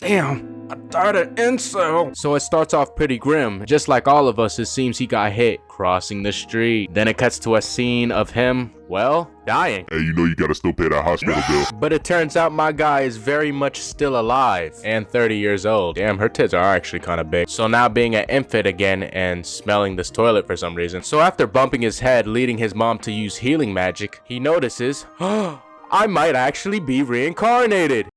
Damn, I died an incel. So it starts off pretty grim. Just like all of us, it seems he got hit crossing the street. Then it cuts to a scene of him, well, dying. Hey, you know you gotta still pay that hospital bill. But it turns out my guy is very much still alive and 30 years old. Damn, her tits are actually kind of big. So now being an infant again and smelling this toilet for some reason. So after bumping his head, leading his mom to use healing magic, he notices, oh, I might actually be reincarnated.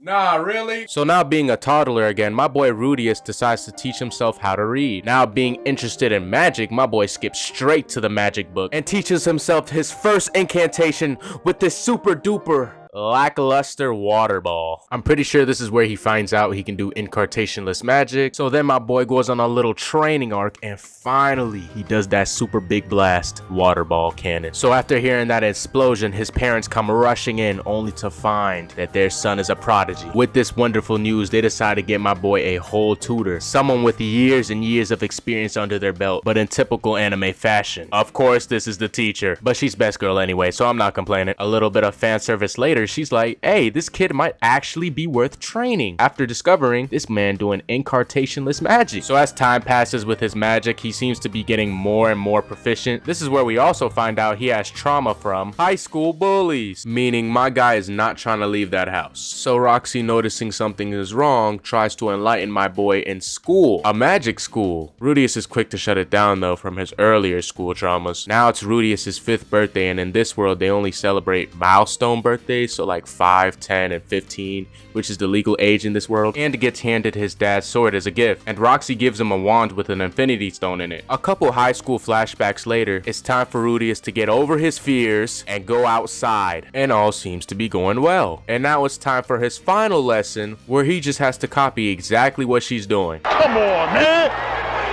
Nah, really? So now being a toddler again, my boy Rudius decides to teach himself how to read. Now being interested in magic, my boy skips straight to the magic book and teaches himself his first incantation with this super duper lackluster water ball. I'm pretty sure this is where he finds out he can do incarnationless magic. So then my boy goes on a little training arc and finally he does that super big blast water ball cannon. So after hearing that explosion, his parents come rushing in only to find that their son is a prodigy. With this wonderful news, they decide to get my boy a whole tutor, someone with years and years of experience under their belt, but in typical anime fashion. Of course, this is the teacher, but she's best girl anyway, so I'm not complaining. A little bit of fan service later, she's like, hey, this kid might actually be worth training, after discovering this man doing incarnationless magic. So as time passes with his magic, he seems to be getting more and more proficient. This is where we also find out he has trauma from high school bullies, meaning my guy is not trying to leave that house. So Roxy, noticing something is wrong, tries to enlighten my boy in school, a magic school. Rudius is quick to shut it down though from his earlier school traumas. Now it's Rudius's 5th birthday, and in this world they only celebrate milestone birthdays, so like 5, 10, and 15, which is the legal age in this world, and gets handed his dad's sword as a gift, and Roxy gives him a wand with an infinity stone in it. A couple high school flashbacks later, it's time for Rudius to get over his fears and go outside, and all seems to be going well. And now it's time for his final lesson, where he just has to copy exactly what she's doing. Come on, man!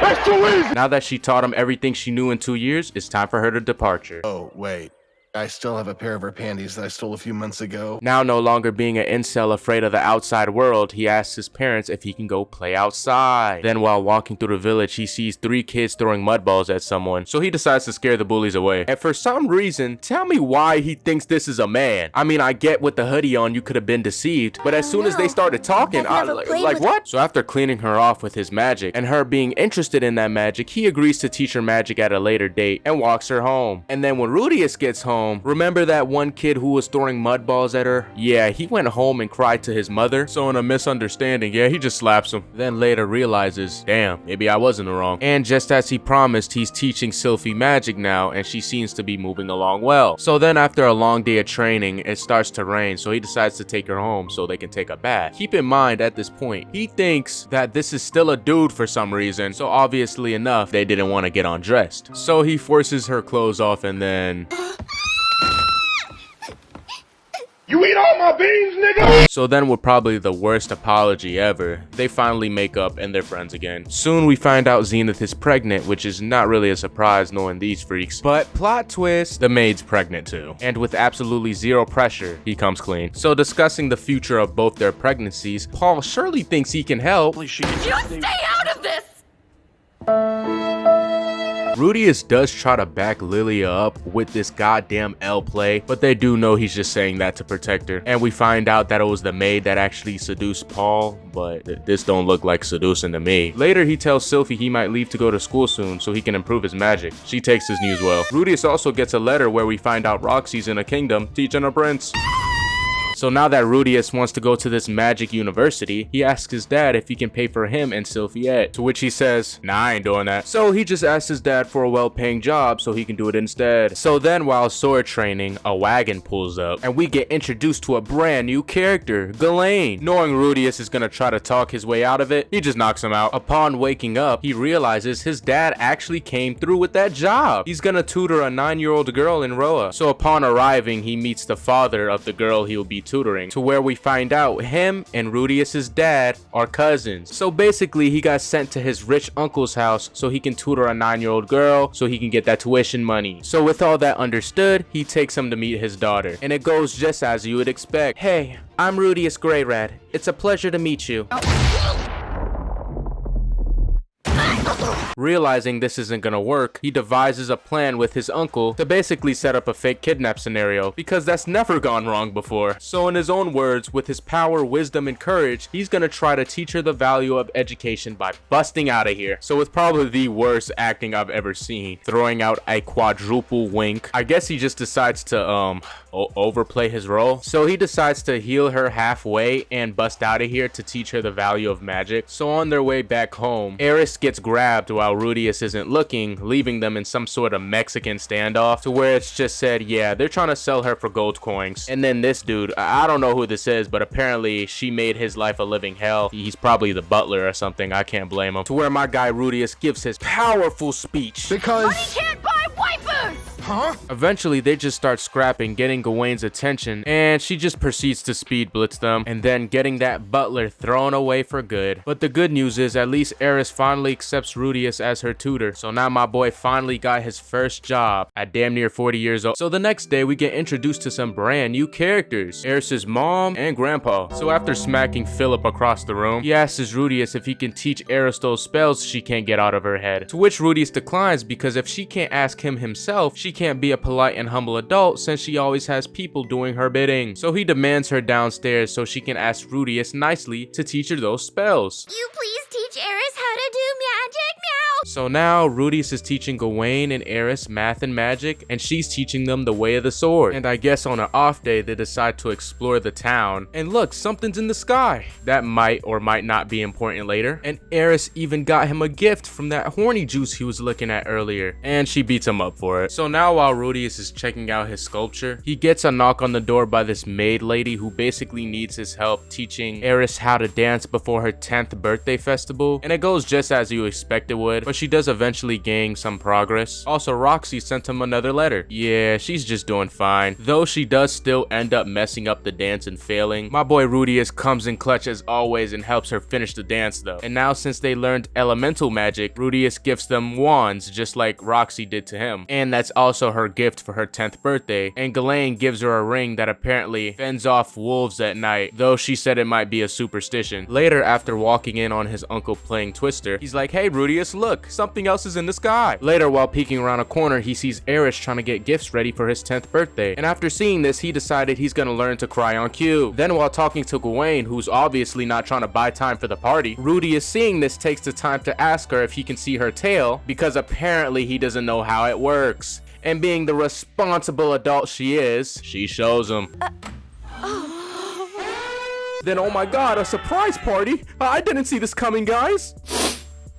That's too easy! Now that she taught him everything she knew in 2 years, it's time for her to departure. Oh, wait. I still have a pair of her panties that I stole a few months ago. Now no longer being an incel afraid of the outside world, he asks his parents if he can go play outside. Then while walking through the village, he sees 3 kids throwing mud balls at someone, so he decides to scare the bullies away. And for some reason, tell me why he thinks this is a man. I mean, I get with the hoodie on you could have been deceived, but as soon as they started talking, I like what? So after cleaning her off with his magic and her being interested in that magic, he agrees to teach her magic at a later date and walks her home. And then when Rudius gets home, remember that one kid who was throwing mud balls at her? Yeah, he went home and cried to his mother. So in a misunderstanding, yeah, he just slaps him. Then later realizes, damn, maybe I was in the wrong. And just as he promised, he's teaching Sylphie magic now, and she seems to be moving along well. So then after a long day of training, it starts to rain, so he decides to take her home so they can take a bath. Keep in mind, at this point, he thinks that this is still a dude for some reason, so obviously enough, they didn't want to get undressed. So he forces her clothes off and then... You eat all my beans, nigga! So then with probably the worst apology ever, they finally make up and they're friends again. Soon we find out Zenith is pregnant, which is not really a surprise knowing these freaks. But plot twist, the maid's pregnant too. And with absolutely zero pressure, he comes clean. So discussing the future of both their pregnancies, Paul surely thinks he can help. You stay out of this! Rudius does try to back Lilia up with this goddamn L play, but they do know he's just saying that to protect her. And we find out that it was the maid that actually seduced Paul, but this don't look like seducing to me. Later, he tells Sylphie he might leave to go to school soon so he can improve his magic. She takes his news well. Rudius also gets a letter where we find out Roxy's in a kingdom teaching a prince. So now that Rudius wants to go to this magic university, he asks his dad if he can pay for him and Sylphie, to which he says, nah, I ain't doing that. So he just asks his dad for a well-paying job so he can do it instead. So then while sword training, a wagon pulls up and we get introduced to a brand new character, Ghislaine. Knowing Rudius is gonna try to talk his way out of it, he just knocks him out. Upon waking up, he realizes his dad actually came through with that job. He's gonna tutor a 9-year-old girl in Ranoa. So upon arriving, he meets the father of the girl he'll be tutoring, to where we find out him and Rudius's dad are cousins. So basically he got sent to his rich uncle's house so he can tutor a 9-year-old girl so he can get that tuition money. So with all that understood, he takes him to meet his daughter, and it goes just as you would expect. Hey, I'm Rudius Greyrat. It's a pleasure to meet you. Realizing this isn't gonna work, he devises a plan with his uncle to basically set up a fake kidnap scenario, because that's never gone wrong before. So in his own words, with his power, wisdom, and courage, he's gonna try to teach her the value of education by busting out of here. So with probably the worst acting I've ever seen, throwing out a quadruple wink, I guess he just decides to overplay his role. So he decides to heal her halfway and bust out of here to teach her the value of magic. So on their way back home, Eris gets grabbed while Rudius isn't looking, leaving them in some sort of Mexican standoff, to where it's just said, yeah, they're trying to sell her for gold coins. And then this dude, I don't know who this is, but apparently she made his life a living hell. He's probably the butler or something, I can't blame him. To where my guy Rudius gives his powerful speech. Because... Money can't buy waifus! Huh? Eventually, they just start scrapping, getting Gawain's attention, and she just proceeds to speed blitz them, and then getting that butler thrown away for good. But the good news is, at least Eris finally accepts Rudius as her tutor, so now my boy finally got his first job at damn near 40 years old. So the next day, we get introduced to some brand new characters, Eris's mom and grandpa. So after smacking Philip across the room, he asks Rudius if he can teach Eris those spells she can't get out of her head, to which Rudius declines, because if she can't ask him himself, she can't be a polite and humble adult since she always has people doing her bidding. So he demands her downstairs so she can ask Rudius nicely to teach her those spells. You please teach Eris how to do magic, meow! So now Rudius is teaching Gawain and Eris math and magic, and she's teaching them the way of the sword. And I guess on an off day, they decide to explore the town. And look, something's in the sky. That might or might not be important later. And Eris even got him a gift from that horny juice he was looking at earlier, and she beats him up for it. So now while Rudius is checking out his sculpture, he gets a knock on the door by this maid lady who basically needs his help teaching Eris how to dance before her 10th birthday festival. And it goes just as you expect it would, but she does eventually gain some progress. Also, Roxy sent him another letter. Yeah, she's just doing fine, though she does still end up messing up the dance and failing. My boy Rudius comes in clutch as always and helps her finish the dance though. And now since they learned elemental magic, Rudius gifts them wands just like Roxy did to him. And that's also her gift for her 10th birthday. And Ghislaine gives her a ring that apparently fends off wolves at night, though she said it might be a superstition. Later, after walking in on his uncle playing Twister, he's like, hey Rudius, look, something else is in the sky. Later, while peeking around a corner, he sees Eris trying to get gifts ready for his 10th birthday. And after seeing this, he decided he's gonna learn to cry on cue. Then while talking to Gawain, who's obviously not trying to buy time for the party, Rudius seeing this takes the time to ask her if he can see her tail, because apparently he doesn't know how it works. And being the responsible adult she is, she shows him. Then oh my god, a surprise party? I didn't see this coming, guys.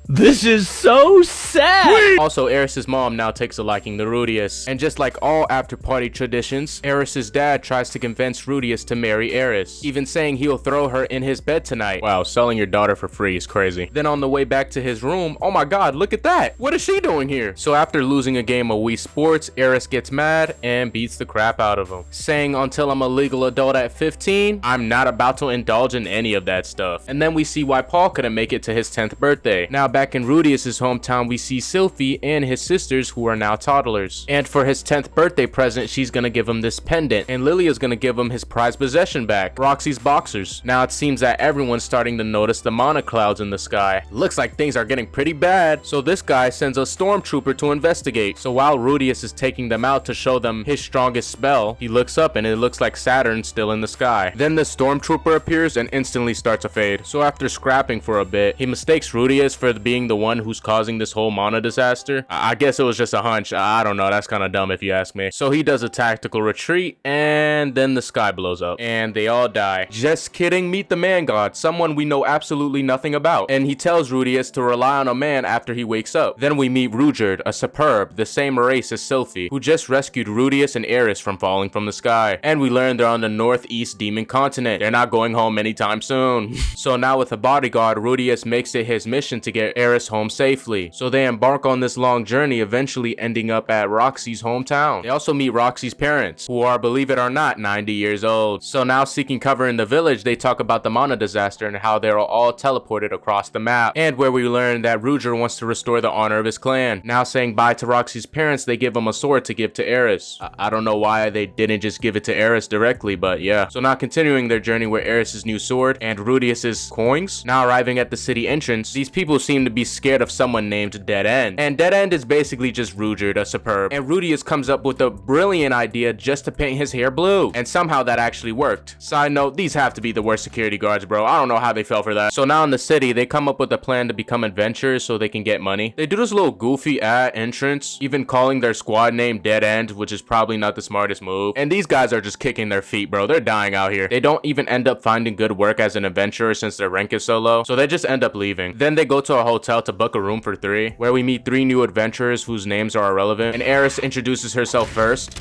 This is so sad! Also, Eris's mom now takes a liking to Rudius. And just like all after-party traditions, Eris's dad tries to convince Rudius to marry Eris, even saying he'll throw her in his bed tonight. Wow, selling your daughter for free is crazy. Then on the way back to his room, oh my god, look at that! What is she doing here? So after losing a game of Wii Sports, Eris gets mad and beats the crap out of him, saying until I'm a legal adult at 15, I'm not about to indulge in any of that stuff. And then we see why Paul couldn't make it to his 10th birthday. Now back in Rudius's hometown, we see Sylphie and his sisters who are now toddlers. And for his 10th birthday present, she's gonna give him this pendant, and Lilia's gonna give him his prized possession back, Roxy's boxers. Now it seems that everyone's starting to notice the mana clouds in the sky. Looks like things are getting pretty bad. So this guy sends a stormtrooper to investigate. So while Rudius is taking them out to show them his strongest spell, he looks up and it looks like Saturn's still in the sky. Then the stormtrooper appears and instantly starts a fade. So after scrapping for a bit, he mistakes Rudius for being the one who's causing this whole mana disaster. I guess it was just a hunch. I don't know, that's kind of dumb if you ask me. So he does a tactical retreat, and then the sky blows up and they all die. Just kidding, meet the man god, someone we know absolutely nothing about, and he tells Rudius to rely on a man after he wakes up. Then we meet Ruijerd, a superb, the same race as Sylphie, who just rescued Rudius and Eris from falling from the sky. And we learn they're on the northeast demon continent. They're not going home anytime soon. So now with a bodyguard, Rudius makes it his mission to get Eris home safely. So they embark on this long journey, eventually ending up at Roxy's hometown. They also meet Roxy's parents, who are, believe it or not, 90 years old. So now seeking cover in the village, they talk about the mana disaster and how they're all teleported across the map. And where we learn that Ruijerd wants to restore the honor of his clan. Now saying bye to Roxy's parents, they give him a sword to give to Eris. I don't know why they didn't just give it to Eris directly, but yeah. So now continuing their journey with Eris's new sword and Rudius's coins. Now arriving at the city entrance, these people seem to be scared of someone named Dead End. And Dead End is basically just Rudyard, a superb. And Rudius comes up with a brilliant idea just to paint his hair blue. And somehow that actually worked. Side note, these have to be the worst security guards, bro. I don't know how they fell for that. So now in the city, they come up with a plan to become adventurers so they can get money. They do this little goofy entrance, even calling their squad name Dead End, which is probably not the smartest move. And these guys are just kicking their feet, bro. They're dying out here. They don't even end up finding good work as an adventurer since their rank is so low. So they just end up leaving. Then they go to a hotel to book a room for 3, where we meet 3 new adventurers whose names are irrelevant. And Eris introduces herself first.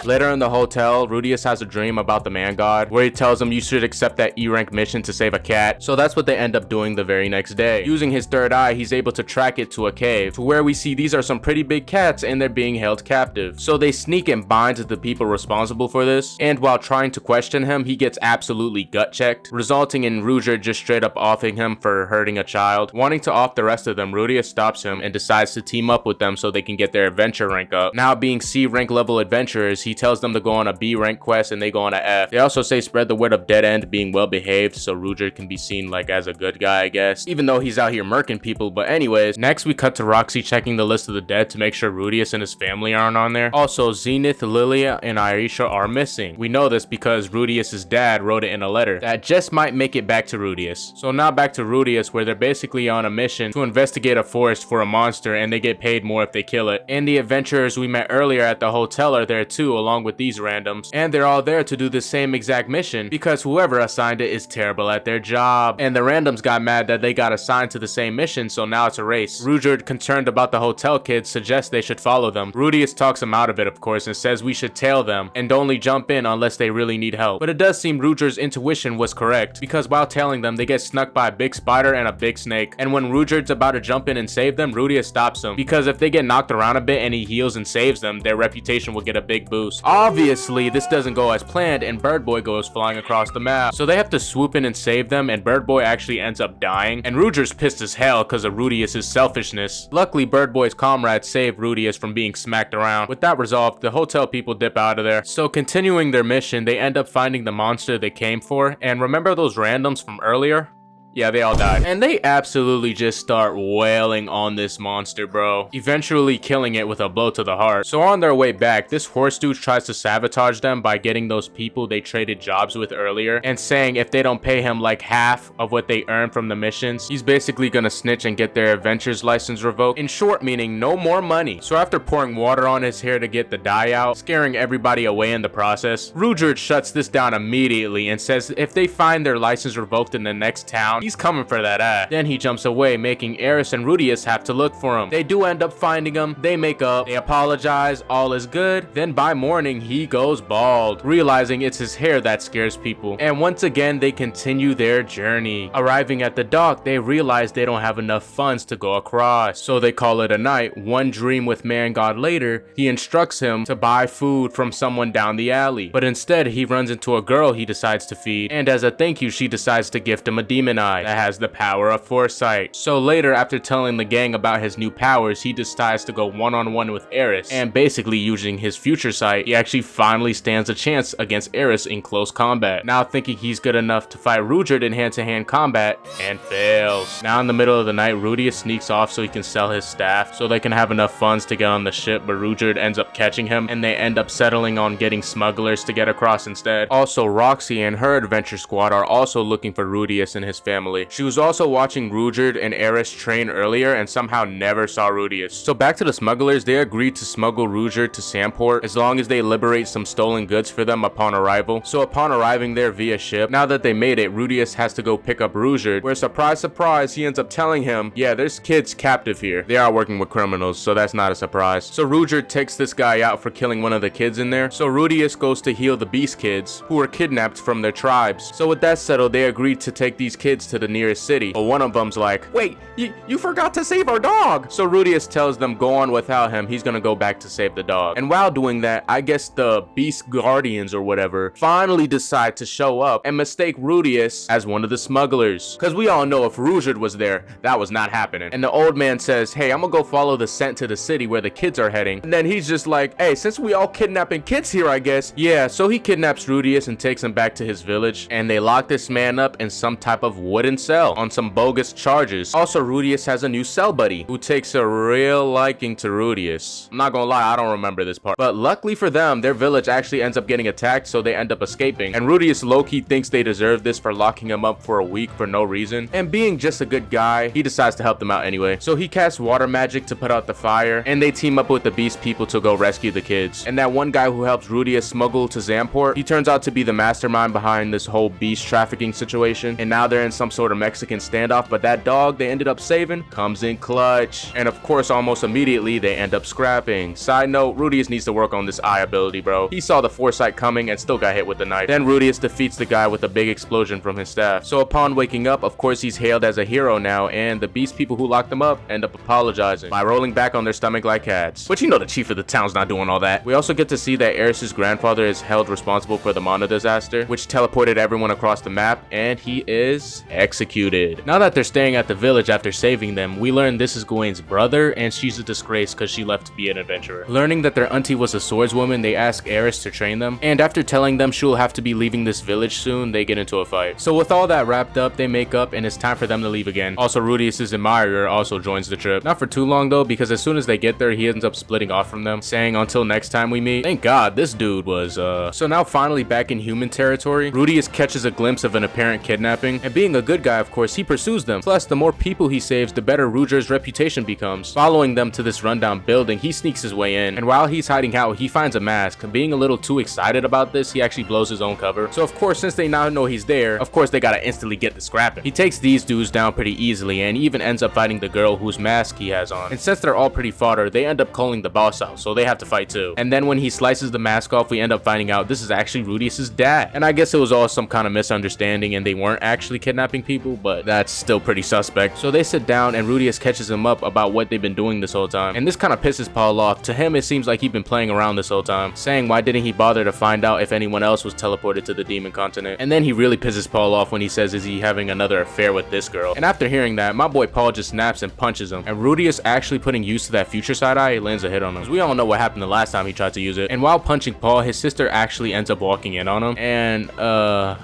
Later in the hotel, Rudius has a dream about the man god, where he tells him you should accept that E-rank mission to save a cat. So that's what they end up doing the very next day. Using his third eye, he's able to track it to a cave, to where we see these are some pretty big cats and they're being held captive. So they sneak and bind the people responsible for this, and while trying to question him, he gets absolutely gut checked, resulting in Rudyard just straight up offing him for hurting a child. Wanting to off the rest of them, Rudius stops him and decides to team up with them so they can get their adventure rank up. Now being C rank level adventurers, he tells them to go on a B rank quest and they go on a F. They also say spread the word of Dead End being well behaved so Rudyard can be seen like as a good guy, I guess, even though he's out here murking people. But anyways, next we cut to Roxy checking the list of the dead to make sure Rudius and his family aren't on there. Also, Zenith, Lilia, and Aisha are missing. We know this because Rudius's dad wrote it in a letter that just might make it back to Rudius. So now back to Rudius, where they're basically on a mission to investigate a forest for a monster and they get paid more if they kill it. And the adventurers we met earlier at the hotel are there too, along with these randoms, and they're all there to do the same exact mission because whoever assigned it is terrible at their job. And the randoms got mad that they got assigned to the same mission, so now it's a race. Rudyard, concerned about the hotel kids, suggests they should follow them. Rudius talks him out of it, of course, and says we should tail them and only jump in unless they really need help. But it does seem Rudyard's intuition was correct, because while tailing them, they get snuck by a big spider and a big snake. And when Rudyard's about to jump in and save them, Rudius stops him, because if they get knocked around a bit and he heals and saves them, their reputation will get a big boost. Obviously, this doesn't go as planned and Bird Boy goes flying across the map. So they have to swoop in and save them, and Bird Boy actually ends up dying. And Rudyard's pissed as hell because of Rudius' selfishness. Luckily, Bird Boy's comrades save Rudius from being smacked around. With that resolved, the hotel people dip out of there. So continuing their mission, they end up finding the monster they came for. And remember those randoms from earlier? Yeah, they all died. And they absolutely just start wailing on this monster, bro. Eventually killing it with a blow to the heart. So on their way back, this horse dude tries to sabotage them by getting those people they traded jobs with earlier and saying if they don't pay him like half of what they earn from the missions, he's basically gonna snitch and get their adventurer's license revoked. In short, meaning no more money. So after pouring water on his hair to get the dye out, scaring everybody away in the process, Rudyard shuts this down immediately and says if they find their license revoked in the next town, he's coming for that ass. Then he jumps away, making Eris and Rudius have to look for him. They do end up finding him, they make up, they apologize, all is good. Then by morning, he goes bald, realizing it's his hair that scares people. And once again, they continue their journey. Arriving at the dock, they realize they don't have enough funds to go across. So they call it a night. One dream with Man God later, he instructs him to buy food from someone down the alley. But instead, he runs into a girl he decides to feed. And as a thank you, she decides to gift him a demon eye that has the power of foresight. So later, after telling the gang about his new powers, he decides to go one-on-one with Eris, and basically using his future sight, he actually finally stands a chance against Eris in close combat. Now thinking he's good enough to fight Rudyard in hand-to-hand combat, and fails. Now in the middle of the night, Rudius sneaks off so he can sell his staff, so they can have enough funds to get on the ship, but Rudyard ends up catching him, and they end up settling on getting smugglers to get across instead. Also, Roxy and her adventure squad are also looking for Rudius and his family. She was also watching Rudyard and Eris train earlier and somehow never saw Rudius. So back to the smugglers, they agreed to smuggle Rudyard to Sandport as long as they liberate some stolen goods for them upon arrival. So upon arriving there via ship, now that they made it, Rudius has to go pick up Rudyard, where surprise surprise, he ends up telling him, yeah, there's kids captive here. They are working with criminals, so that's not a surprise. So Rudyard takes this guy out for killing one of the kids in there. So Rudius goes to heal the beast kids who were kidnapped from their tribes. So with that settled, they agreed to take these kids to the nearest city. But one of them's like, wait, you forgot to save our dog. So Rudius tells them go on without him, he's gonna go back to save the dog. And while doing that, I guess the beast guardians or whatever finally decide to show up and mistake Rudius as one of the smugglers. Cause we all know if Rudyard was there, that was not happening. And the old man says, hey, I'm gonna go follow the scent to the city where the kids are heading. And then he's just like, hey, since we all kidnapping kids here, I guess. Yeah, so he kidnaps Rudius and takes him back to his village. And they lock this man up in some type of wooden cell on some bogus charges. Also, Rudius has a new cell buddy who takes a real liking to Rudius. I'm not gonna lie, I don't remember this part. But luckily for them, their village actually ends up getting attacked, so they end up escaping. And Rudius low-key thinks they deserve this for locking him up for a week for no reason. And being just a good guy, he decides to help them out anyway. So he casts water magic to put out the fire, and they team up with the beast people to go rescue the kids. And that one guy who helps Rudius smuggle to Zamport, he turns out to be the mastermind behind this whole beast trafficking situation. And now they're in some sort of Mexican standoff, but that dog they ended up saving comes in clutch. And of course, almost immediately, they end up scrapping. Side note, Rudius needs to work on this eye ability, bro. He saw the foresight coming and still got hit with the knife. Then Rudius defeats the guy with a big explosion from his staff. So upon waking up, of course, he's hailed as a hero now, and the beast people who locked him up end up apologizing by rolling back on their stomach like cats. But you know the chief of the town's not doing all that. We also get to see that Eris's grandfather is held responsible for the Mono disaster, which teleported everyone across the map, and he is executed. Now that they're staying at the village after saving them, we learn this is Gawain's brother, and she's a disgrace because she left to be an adventurer. Learning that their auntie was a swordswoman, they ask Eris to train them, and after telling them she'll have to be leaving this village soon, they get into a fight. So with all that wrapped up, they make up, and it's time for them to leave again. Also, Rudius's admirer also joins the trip. Not for too long though, because as soon as they get there, he ends up splitting off from them, saying until next time we meet. Thank God, this dude was So now finally back in human territory, Rudius catches a glimpse of an apparent kidnapping, and being a good guy, of course, he pursues them. Plus, the more people he saves, the better Ruger's reputation becomes. Following them to this rundown building, he sneaks his way in, and while he's hiding out, he finds a mask. Being a little too excited about this, he actually blows his own cover. So of course, since they now know he's there, of course they gotta instantly get the scrapping. He takes these dudes down pretty easily, and even ends up fighting the girl whose mask he has on. And since they're all pretty fodder, they end up calling the boss out, so they have to fight too. And then when he slices the mask off, we end up finding out this is actually Rudius's dad. And I guess it was all some kind of misunderstanding and they weren't actually kidnapping people, but that's still pretty suspect. So they sit down and Rudius catches him up about what they've been doing this whole time. And this kind of pisses Paul off. To him, it seems like he'd been playing around this whole time, saying why didn't he bother to find out if anyone else was teleported to the demon continent. And then he really pisses Paul off when he says, is he having another affair with this girl? And after hearing that, my boy Paul just snaps and punches him. And Rudius, actually putting use to that future side eye, lands a hit on him. We all know what happened the last time he tried to use it. And while punching Paul, his sister actually ends up walking in on him, and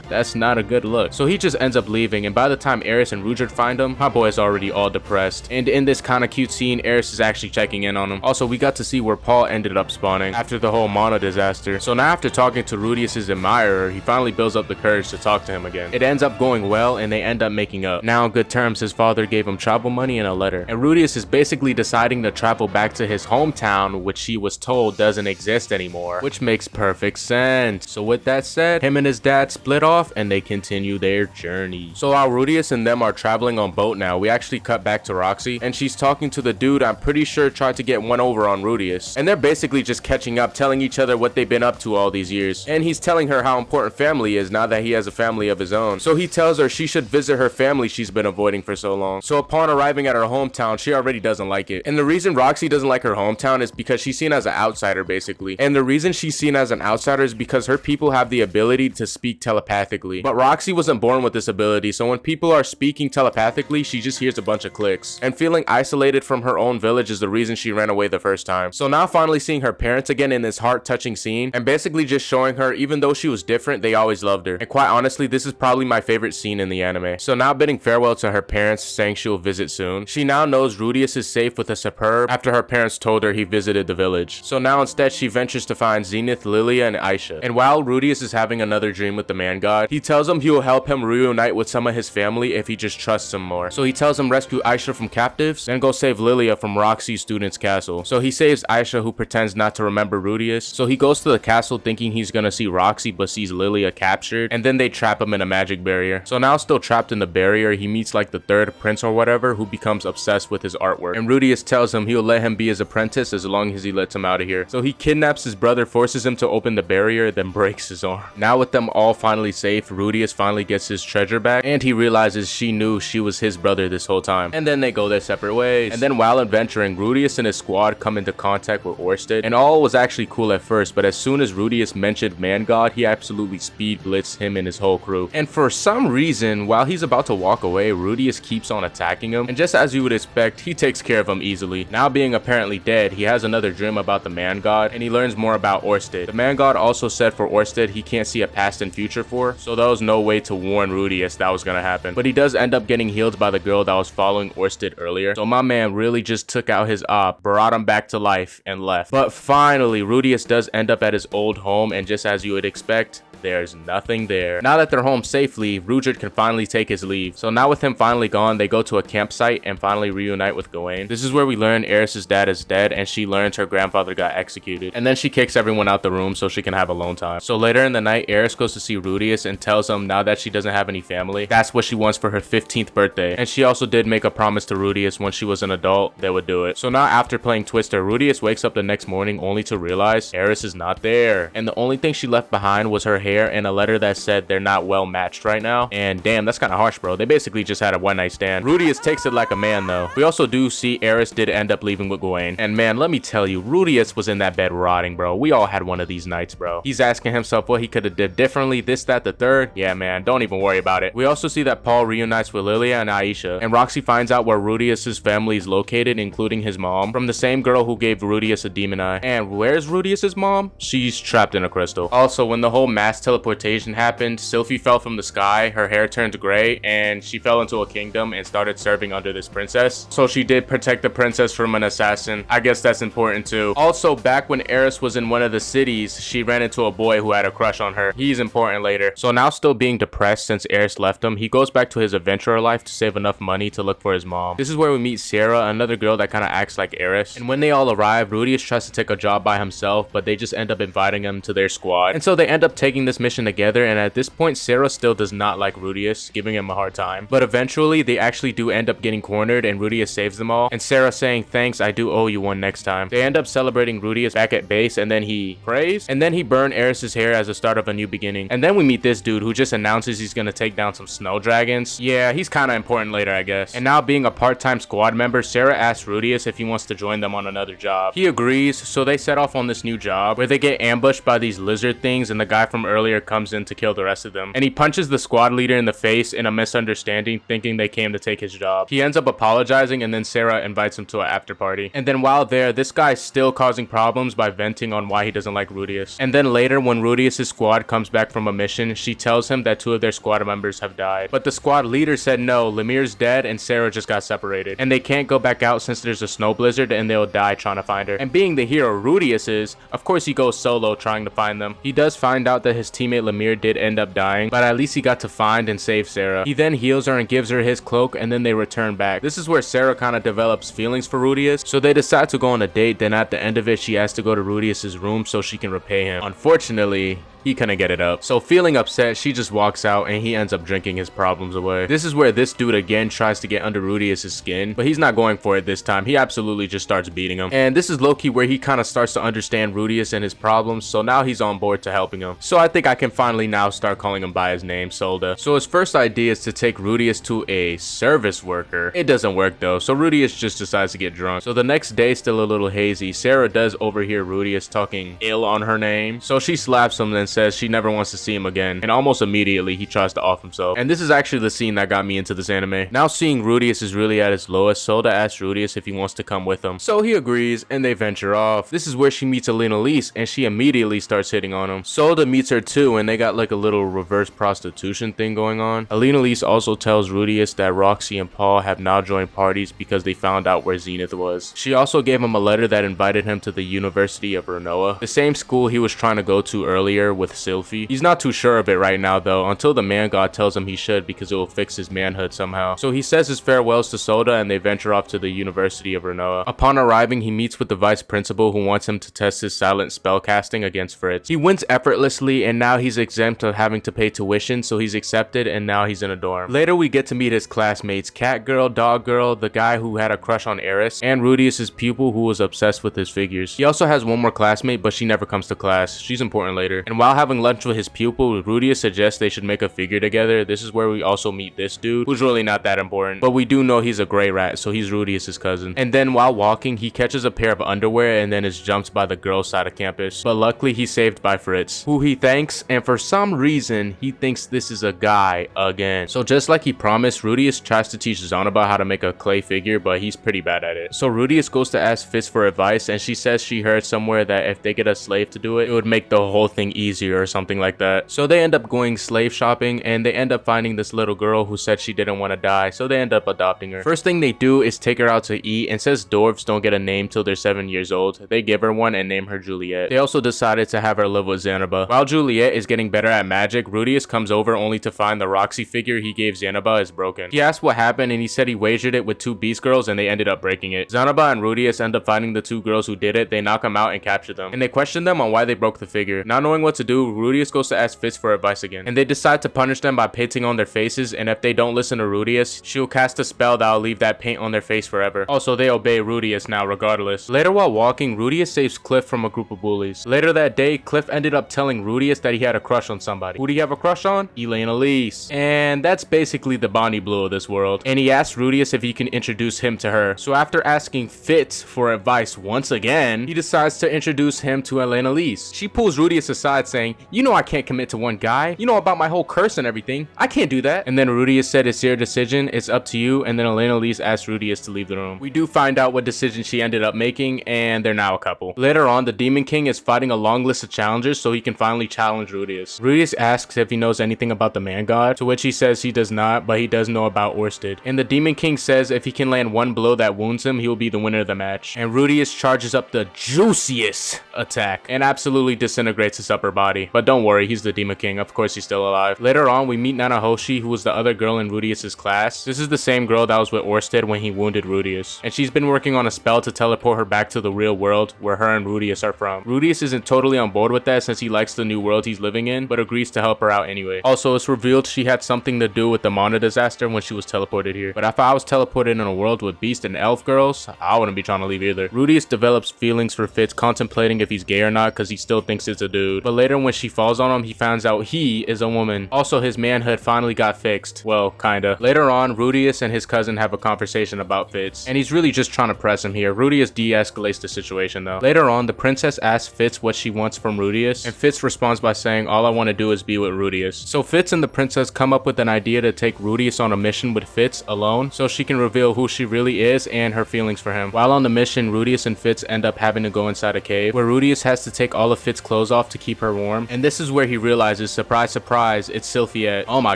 that's not a good look. So he just ends up leaving, and by the time Eris and Ruger find him, my boy is already all depressed. And in this kind of cute scene, Eris is actually checking in on him. Also, we got to see where Paul ended up spawning after the whole Mono disaster. So now after talking to Rudius's admirer, he finally builds up the courage to talk to him again. It ends up going well, and they end up making up. Now on good terms, his father gave him travel money and a letter, and Rudius is basically deciding to travel back to his hometown, which he was told doesn't exist anymore, which makes perfect sense. So with that said, him and his dad split off and they continue their journey. So while Rudius and them are traveling on boat now, we actually cut back to Roxy, and she's talking to the dude I'm pretty sure tried to get one over on Rudius, and they're basically just catching up, telling each other what they've been up to all these years. And he's telling her how important family is now that he has a family of his own. So he tells her she should visit her family she's been avoiding for so long. So upon arriving at her hometown, she already doesn't like it. And the reason Roxy doesn't like her hometown is because she's seen as an outsider, basically. And the reason she's seen as an outsider is because her people have the ability to speak telepathically. But Roxy wasn't born with this ability, so when people are speaking telepathically, she just hears a bunch of clicks. And feeling isolated from her own village is the reason she ran away the first time. So now finally seeing her parents again in this heart-touching scene, and basically just showing her even though she was different, they always loved her. And quite honestly, this is probably my favorite scene in the anime. So now bidding farewell to her parents, saying she'll visit soon, she now knows Rudius is safe with a superb after her parents told her he visited the village. So now instead she ventures to find Zenith, Lilia, and Aisha. And while Rudius is having another dream with the man god, he tells him he will help him reunite with some of his family if he just trusts him more. So he tells him rescue Aisha from captives, then go save Lilia from Roxy's student's castle. So he saves Aisha, who pretends not to remember Rudius. So he goes to the castle thinking he's gonna see Roxy, but sees Lilia captured, and then they trap him in a magic barrier. So now still trapped in the barrier, he meets like the third prince or whatever, who becomes obsessed with his artwork. And Rudius tells him he'll let him be his apprentice as long as he lets him out of here. So he kidnaps his brother, forces him to open the barrier, then breaks his arm. Now with them all finally safe, Rudius finally gets his treasure back, and he realizes she knew she was his brother this whole time. And then they go their separate ways. And then while adventuring, Rudius and his squad come into contact with Orsted, and all was actually cool at first, but as soon as Rudius mentioned Man God, he absolutely speed blitzed him and his whole crew. And for some reason, while he's about to walk away, Rudius keeps on attacking him, and just as you would expect, he takes care of him easily. Now being apparently dead, he has another dream about the Man God, and he learns more about Orsted. The Man God also said for Orsted he can't see a past and future for, so there was no way to warn Rudius that was gonna happen. But he does end up getting healed by the girl that was following Orsted earlier. So my man really just took out his op, brought him back to life, and left. But finally, Rudius does end up at his old home, and just as you would expect, there's nothing there. Now that they're home safely, Rudyard can finally take his leave. So now with him finally gone, they go to a campsite and finally reunite with Gawain. This is where we learn Eris's dad is dead, and she learns her grandfather got executed. And then she kicks everyone out the room so she can have alone time. So later in the night, Eris goes to see Rudius and tells him now that she doesn't have any family, that's what she wants for her 15th birthday. And she also did make a promise to Rudius when she was an adult they would do it. So now after playing Twister, Rudius wakes up the next morning only to realize Eris is not there. And the only thing she left behind was her hair and a letter that said they're not well matched right now. And damn, that's kind of harsh, bro. They basically just had a one night stand. Rudius takes it like a man though. We also do see Eris did end up leaving with Gawain. And man, let me tell you, Rudius was in that bed rotting, bro. We all had one of these nights, bro. He's asking himself what he could have did differently, this, that, the third. Yeah, man, don't even worry about it. We also see that Paul reunites with Lilia and Aisha, and Roxy finds out where Rudius's family is located, including his mom, from the same girl who gave Rudius a demon eye. And where's Rudius's mom? She's trapped in a crystal. Also, when the whole mass teleportation happened, Sylphie fell from the sky, her hair turned gray, and she fell into a kingdom and started serving under this princess. So she did protect the princess from an assassin. I guess that's important too. Also, back when Eris was in one of the cities, she ran into a boy who had a crush on her. He's important later. So now still being depressed since Eris left him, he goes back to his adventurer life to save enough money to look for his mom. This is where we meet Sierra, another girl that kind of acts like Eris. And when they all arrive, Rudius tries to take a job by himself, but they just end up inviting him to their squad. And so they end up taking this mission together, and at this point, Sarah still does not like Rudius, giving him a hard time. But eventually, they actually do end up getting cornered, and Rudius saves them all. And Sarah saying, thanks, I do owe you one next time. They end up celebrating Rudius back at base, and then he prays, and then he burned Eris's hair as the start of a new beginning. And then we meet this dude who just announces he's gonna take down some snow dragons. Yeah, he's kind of important later, I guess. And now being a part-time squad member, Sarah asks Rudius if he wants to join them on another job. He agrees, so they set off on this new job where they get ambushed by these lizard things, and the guy from earlier comes in to kill the rest of them. And he punches the squad leader in the face in a misunderstanding, thinking they came to take his job. He ends up apologizing, and then Sarah invites him to an after party. And then while there, this guy's still causing problems by venting on why he doesn't like Rudius. And then later, when Rudius's squad comes back from a mission, she tells him that 2 of their squad members have died. But the squad leader said no, Lemir's dead and Sarah just got separated. And they can't go back out since there's a snow blizzard and they'll die trying to find her. And being the hero Rudius is, of course he goes solo trying to find them. He does find out that his teammate Lemir did end up dying, but at least he got to find and save Sarah. He then heals her and gives her his cloak, and then they return back. This is where Sarah kind of develops feelings for Rudius, so they decide to go on a date. Then at the end of it, she has to go to Rudius's room so she can repay him. Unfortunately, he couldn't get it up. So feeling upset, she just walks out and he ends up drinking his problems away. This is where this dude again tries to get under Rudius's skin, but he's not going for it this time. He absolutely just starts beating him. And this is low-key where he kind of starts to understand Rudius and his problems, so now he's on board to helping him. So I think I can finally now start calling him by his name, Solda. So his first idea is to take Rudius to a service worker. It doesn't work though, so Rudius just decides to get drunk. So the next day, still a little hazy, Sarah does overhear Rudius talking ill on her name, so she slaps him and says she never wants to see him again, and almost immediately he tries to off himself. And this is actually the scene that got me into this anime. Now seeing Rudius is really at his lowest, Solda asks Rudius if he wants to come with him. So he agrees and they venture off. This is where she meets Alina Lise and she immediately starts hitting on him. Solda meets her too and they got like a little reverse prostitution thing going on. Alina Lise also tells Rudius that Roxy and Paul have now joined parties because they found out where Zenith was. She also gave him a letter that invited him to the University of Ranoa, the same school he was trying to go to earlier with Sylphie. He's not too sure of it right now though, until the man god tells him he should because it will fix his manhood somehow. So he says his farewells to Solda and they venture off to the University of Ranoa. Upon arriving, he meets with the vice principal who wants him to test his silent spell casting against Fritz. He wins effortlessly and now he's exempt of having to pay tuition, so he's accepted and now he's in a dorm. Later we get to meet his classmates, Cat Girl, Dog Girl, the guy who had a crush on Eris, and Rudius's pupil who was obsessed with his figures. He also has one more classmate, but she never comes to class. She's important later. And while having lunch with his pupil, Rudius suggests they should make a figure together. This is where we also meet this dude, who's really not that important, but we do know he's a gray rat, so he's Rudius's cousin. And then while walking, he catches a pair of underwear and then is jumped by the girls' side of campus. But luckily, he's saved by Fritz, who he thanks, and for some reason, he thinks this is a guy again. So just like he promised, Rudius tries to teach Zanaba how to make a clay figure, but he's pretty bad at it. So Rudius goes to ask Fitz for advice, and she says she heard somewhere that if they get a slave to do it, it would make the whole thing easier easier or something like that. So they end up going slave shopping, and they end up finding this little girl who said she didn't want to die, so they end up adopting her. First thing they do is take her out to eat, and since dwarves don't get a name till they're 7 years old, they give her one and name her Juliet. They also decided to have her live with Zanaba. While Juliet is getting better at magic, Rudius comes over only to find the Roxy figure he gave Zanaba is broken. He asked what happened, and he said he wagered it with 2 beast girls and they ended up breaking it. Zanaba and Rudius end up finding the 2 girls who did it. They knock them out and capture them, and they question them on why they broke the figure. Not knowing what to do, Rudius goes to ask Fitz for advice again, and they decide to punish them by painting on their faces, and if they don't listen to Rudius, she'll cast a spell that'll leave that paint on their face forever. Also, they obey Rudius now regardless. Later while walking, Rudius saves Cliff from a group of bullies. Later that day, Cliff ended up telling Rudius that he had a crush on somebody. Who do you have a crush on? Elaine Elise. And that's basically the Bonnie Blue of this world. And he asked Rudius if he can introduce him to her. So after asking Fitz for advice once again, he decides to introduce him to Elaine Elise. She pulls Rudius aside saying, "You know I can't commit to one guy. You know about my whole curse and everything. I can't do that." And then Rudius said, "It's your decision. It's up to you." And then Elaine Elise asked Rudius to leave the room. We do find out what decision she ended up making, and they're now a couple. Later on, the Demon King is fighting a long list of challengers so he can finally challenge Rudius. Rudius asks if he knows anything about the Man God, to which he says he does not, but he does know about Orsted. And the Demon King says if he can land one blow that wounds him, he will be the winner of the match. And Rudius charges up the juiciest attack and absolutely disintegrates his upper body. But don't worry, he's the Demon King. Of course he's still alive. Later on, we meet Nanahoshi, who was the other girl in Rudius's class. This is the same girl that was with Orsted when he wounded Rudius. And she's been working on a spell to teleport her back to the real world where her and Rudius are from. Rudius isn't totally on board with that since he likes the new world he's living in, but agrees to help her out anyway. Also, it's revealed she had something to do with the Mana disaster when she was teleported here. But if I was teleported in a world with beast and elf girls, I wouldn't be trying to leave either. Rudius develops feelings for Fitz, contemplating if he's gay or not because he still thinks it's a dude. But later when she falls on him, he finds out he is a woman. Also, his manhood finally got fixed. Well, kinda. Later on, Rudius and his cousin have a conversation about Fitz, and he's really just trying to press him here. Rudius de-escalates the situation though. Later on, the princess asks Fitz what she wants from Rudius, and Fitz responds by saying, "All I want to do is be with Rudius." So Fitz and the princess come up with an idea to take Rudius on a mission with Fitz alone so she can reveal who she really is and her feelings for him. While on the mission, Rudius and Fitz end up having to go inside a cave where Rudius has to take all of Fitz's clothes off to keep her warm, and this is where he realizes, surprise surprise, it's Sylphie. Oh my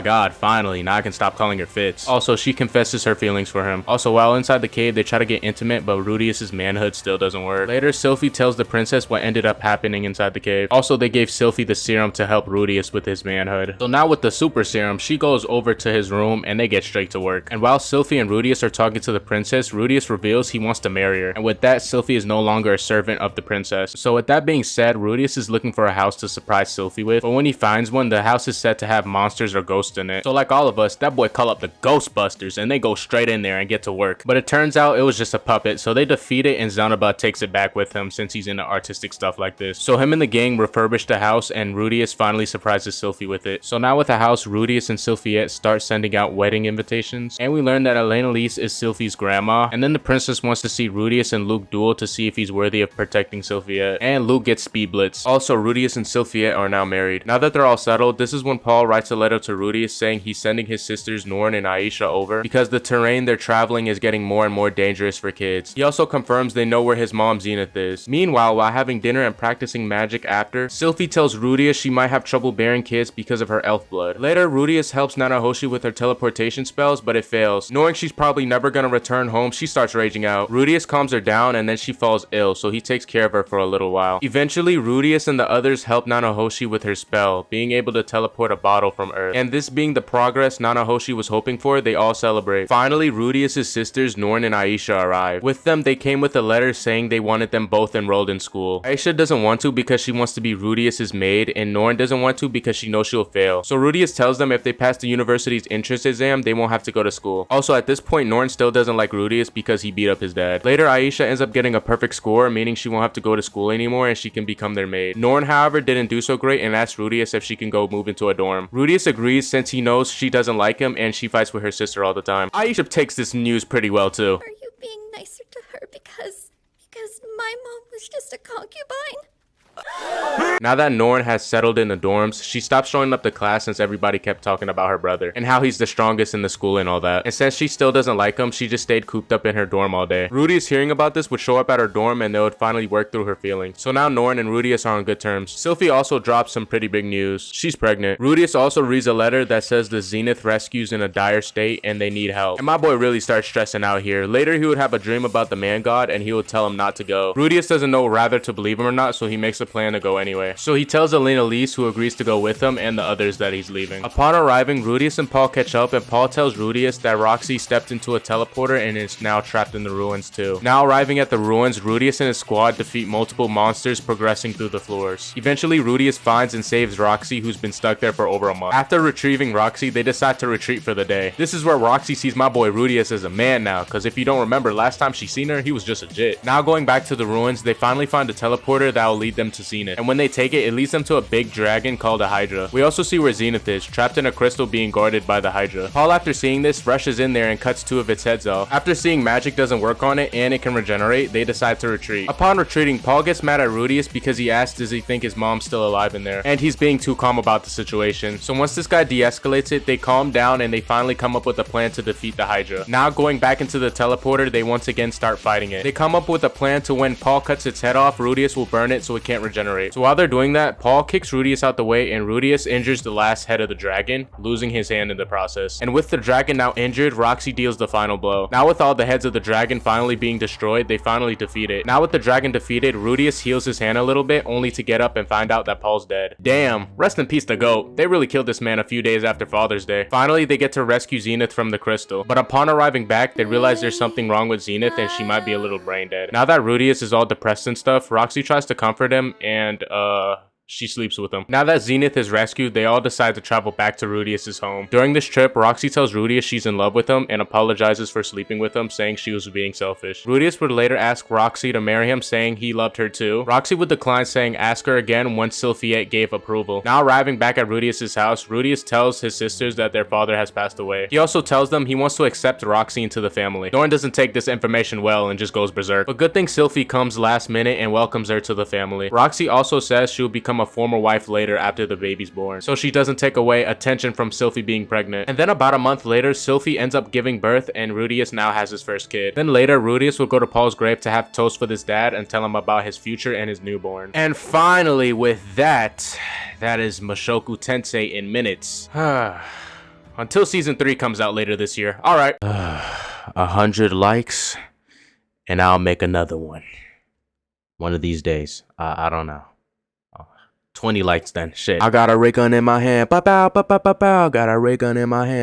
god, finally, now I can stop calling her Fitz. Also, she confesses her feelings for him. Also, while inside the cave, they try to get intimate, but Rudius's manhood still doesn't work. Later, Sylphie tells the princess what ended up happening inside the cave. Also, they gave Sylphie the serum to help Rudius with his manhood. So now with the super serum, she goes over to his room and they get straight to work. And while Sylphie and Rudius are talking to the princess, Rudius reveals he wants to marry her. And with that, Sylphie is no longer a servant of the princess. So with that being said, Rudius is looking for a house to surprise Sylphie with, but when he finds one, the house is said to have monsters or ghosts in it. So like all of us, that boy call up the Ghostbusters and they go straight in there and get to work. But it turns out it was just a puppet, so they defeat it and Zanaba takes it back with him since he's into artistic stuff like this. So him and the gang refurbish the house and Rudius finally surprises Sylphie with it. So now with the house, Rudius and Sylphiette start sending out wedding invitations, and we learn that Elaine Elise is Sylphie's grandma, and then the princess wants to see Rudius and Luke duel to see if he's worthy of protecting Sylphiette, and Luke gets speed blitz. Also, Rudius and Sylphiette are now married. Now that they're all settled, this is when Paul writes a letter to Rudius saying he's sending his sisters Norn and Aisha over because the terrain they're traveling is getting more and more dangerous for kids. He also confirms they know where his mom Zenith is. Meanwhile, while having dinner and practicing magic after, Sylphie tells Rudius she might have trouble bearing kids because of her elf blood. Later, Rudius helps Nanahoshi with her teleportation spells, but it fails. Knowing she's probably never gonna return home, she starts raging out. Rudius calms her down and then she falls ill, so he takes care of her for a little while. Eventually, Rudius and the others help Nanahoshi with her spell, being able to teleport a bottle from Earth. And this being the progress Nanahoshi was hoping for, they all celebrate. Finally, Rudius' sisters Norn and Aisha arrive. With them, they came with a letter saying they wanted them both enrolled in school. Aisha doesn't want to because she wants to be Rudius' maid, and Norn doesn't want to because she knows she'll fail. So Rudius tells them if they pass the university's entrance exam, they won't have to go to school. Also, at this point, Norn still doesn't like Rudius because he beat up his dad. Later, Aisha ends up getting a perfect score, meaning she won't have to go to school anymore and she can become their maid. Norn, however, didn't do so great and asks Rudius if she can go move into a dorm. Rudius agrees since he knows she doesn't like him and she fights with her sister all the time. Aisha takes this news pretty well too. Are you being nicer to her because my mom was just a concubine? Now that Norn has settled in the dorms, she stopped showing up to class since everybody kept talking about her brother and how he's the strongest in the school and all that. And since she still doesn't like him, she just stayed cooped up in her dorm all day. Rudius, hearing about this, would show up at her dorm and they would finally work through her feelings. So now Norn and Rudius are on good terms. Sylphie also drops some pretty big news. She's pregnant. Rudius also reads a letter that says the Zenith rescue's in a dire state and they need help. And my boy really starts stressing out here. Later, he would have a dream about the man god and he would tell him not to go. Rudius doesn't know whether to believe him or not, so he makes a plan to go anyway. So he tells Elena Lise, who agrees to go with him, and the others that he's leaving. Upon arriving, Rudius and Paul catch up, and Paul tells Rudius that Roxy stepped into a teleporter and is now trapped in the ruins too. Now arriving at the ruins, Rudius and his squad defeat multiple monsters progressing through the floors. Eventually, Rudius finds and saves Roxy, who's been stuck there for over a month. After retrieving Roxy, they decide to retreat for the day. This is where Roxy sees my boy Rudius as a man now, because if you don't remember, last time she seen her, he was just a jit. Now going back to the ruins, they finally find a teleporter that will lead them to Zenith. And when they take it, it leads them to a big dragon called a Hydra. We also see where Zenith is, trapped in a crystal being guarded by the Hydra. Paul, after seeing this, rushes in there and cuts 2 of its heads off. After seeing magic doesn't work on it and it can regenerate, they decide to retreat. Upon retreating, Paul gets mad at Rudius because he asks does he think his mom's still alive in there, and he's being too calm about the situation. So once this guy de-escalates it, they calm down and they finally come up with a plan to defeat the Hydra. Now going back into the teleporter, they once again start fighting it. They come up with a plan to when Paul cuts its head off, Rudius will burn it so it can't regenerate. So while they're doing that, Paul kicks Rudius out the way and Rudius injures the last head of the dragon, losing his hand in the process. And with the dragon now injured, Roxy deals the final blow. Now with all the heads of the dragon finally being destroyed, they finally defeat it. Now with the dragon defeated, Rudius heals his hand a little bit, only to get up and find out that Paul's dead. Damn, rest in peace to GOAT. They really killed this man a few days after Father's Day. Finally, they get to rescue Zenith from the crystal. But upon arriving back, they realize there's something wrong with Zenith and she might be a little brain dead. Now that Rudius is all depressed and stuff, Roxy tries to comfort him and she sleeps with him. Now that Zenith is rescued, they all decide to travel back to Rudius's home. During this trip, Roxy tells Rudius she's in love with him and apologizes for sleeping with him, saying she was being selfish. Rudius would later ask Roxy to marry him, saying he loved her too. Roxy would decline, saying ask her again once Sylphie gave approval. Now arriving back at Rudius's house, Rudius tells his sisters that their father has passed away. He also tells them he wants to accept Roxy into the family. Norn doesn't take this information well and just goes berserk. But good thing Sylphie comes last minute and welcomes her to the family. Roxy also says she will become a former wife later after the baby's born, so she doesn't take away attention from Sylphie being pregnant. And then about a month later, Sylphie ends up giving birth and Rudius now has his first kid. Then later, Rudius will go to Paul's grave to have toast with his dad and tell him about his future and his newborn. And finally, with that is Mushoku Tensei in minutes. Until season 3 comes out later this year. Alright. 100 likes and I'll make another one. One of these days. I don't know. 20 likes then. Shit. I got a ray gun in my hand. Pow, pow, pow, pow, pow, pow. Got a ray gun in my hand.